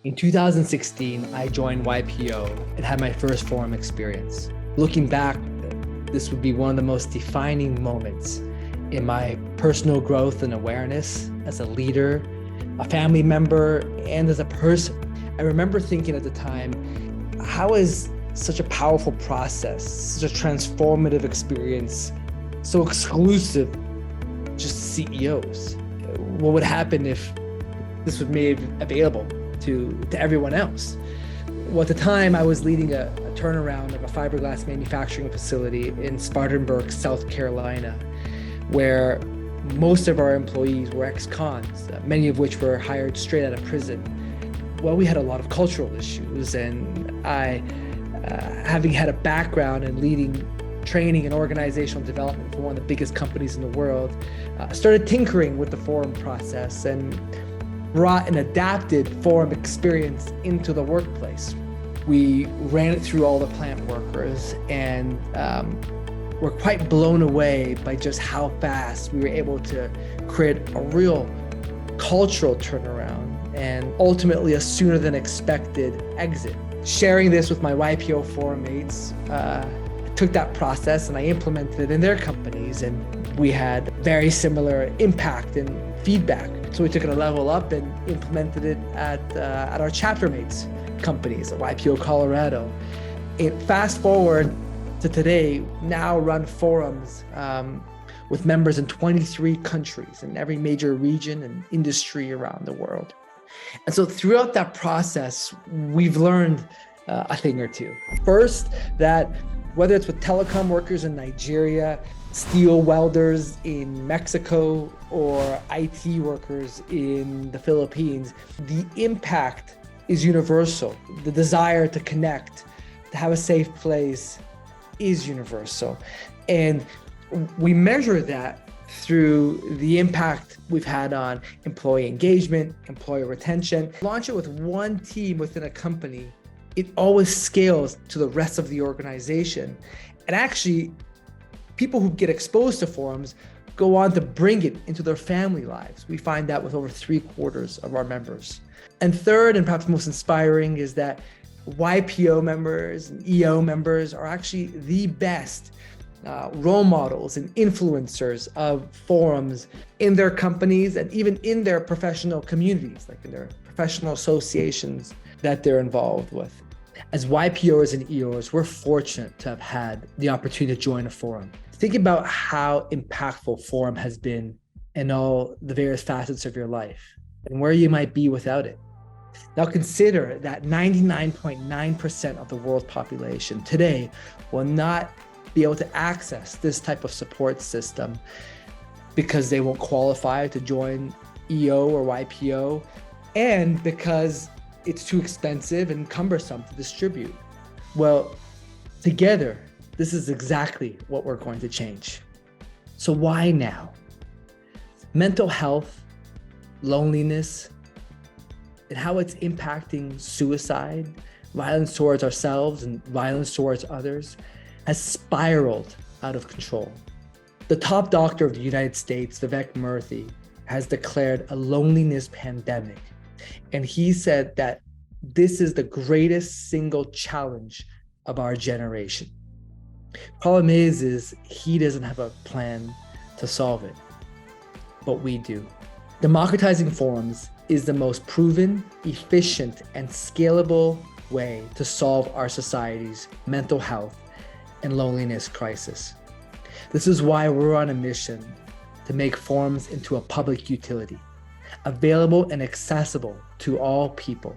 In 2016, I joined YPO and had my first forum experience. Looking back, this would be one of the most defining moments in my personal growth and awareness as a leader, a family member, and as a person. I remember thinking at the time, how is such a powerful process, such a transformative experience, so exclusive just CEOs? What would happen if this was made available to everyone else? Well, at the time, I was leading a turnaround of a fiberglass manufacturing facility in Spartanburg, South Carolina, where most of our employees were ex-cons, many of which were hired straight out of prison. Well, we had a lot of cultural issues, and I, having had a background in leading training and organizational development for one of the biggest companies in the world, started tinkering with the forum process and brought an adapted forum experience into the workplace. We ran it through all the plant workers and were quite blown away by just how fast we were able to create a real cultural turnaround and ultimately a sooner than expected exit. Sharing this with my YPO forum mates, I took that process and I implemented it in their companies, and we had very similar impact and feedback. So we took it a level up and implemented it at our chapter mates companies at YPO Colorado. Fast forward to today, now run forums with members in 23 countries in every major region and industry around the world. And so throughout that process, we've learned a thing or two. First, that whether it's with telecom workers in Nigeria, steel welders in Mexico, or IT workers in the Philippines, the impact is universal. The desire to connect, to have a safe place is universal. And we measure that through the impact we've had on employee engagement, employee retention. Launch it with one team within a company, it always scales to the rest of the organization. And actually, people who get exposed to forums go on to bring it into their family lives. We find that with over 3/4 of our members. And third, and perhaps most inspiring, is that YPO members and EO members are actually the best role models and influencers of forums in their companies and even in their professional communities, like in their professional associations that they're involved with. As YPOs and EOs, we're fortunate to have had the opportunity to join a forum. Think about how impactful forum has been in all the various facets of your life and where you might be without it. Now consider that 99.9% of the world's population today will not be able to access this type of support system because they won't qualify to join EO or YPO, and because it's too expensive and cumbersome to distribute. Well, together, this is exactly what we're going to change. So why now? Mental health, loneliness, and how it's impacting suicide, violence towards ourselves and violence towards others has spiraled out of control. The top doctor of the United States, Vivek Murthy, has declared a loneliness pandemic. And he said that this is the greatest single challenge of our generation. Problem is he doesn't have a plan to solve it, but we do. Democratizing forums is the most proven, efficient, and scalable way to solve our society's mental health and loneliness crisis. This is why we're on a mission to make forums into a public utility, available and accessible to all people,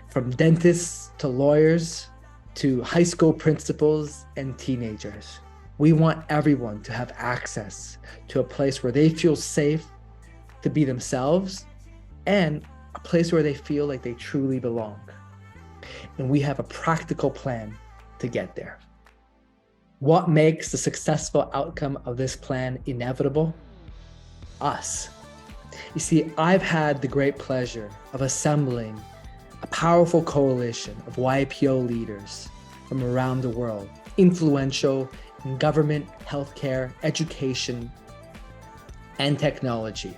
from dentists to lawyers to high school principals and teenagers. We want everyone to have access to a place where they feel safe to be themselves and a place where they feel like they truly belong. And we have a practical plan to get there. What makes the successful outcome of this plan inevitable? Us. You see, I've had the great pleasure of assembling a powerful coalition of YPO leaders from around the world, influential in government, healthcare, education, and technology.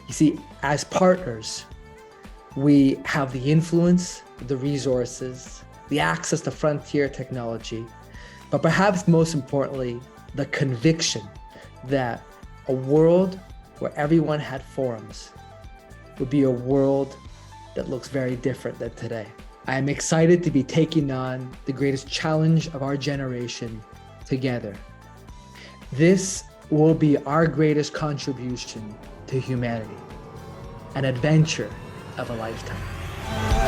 You see, as partners, We have the influence, the resources, the access to frontier technology, but perhaps most importantly, the conviction that a world where everyone had forums would be a world that looks very different than today. I am excited to be taking on the greatest challenge of our generation together. This will be our greatest contribution to humanity, an adventure of a lifetime.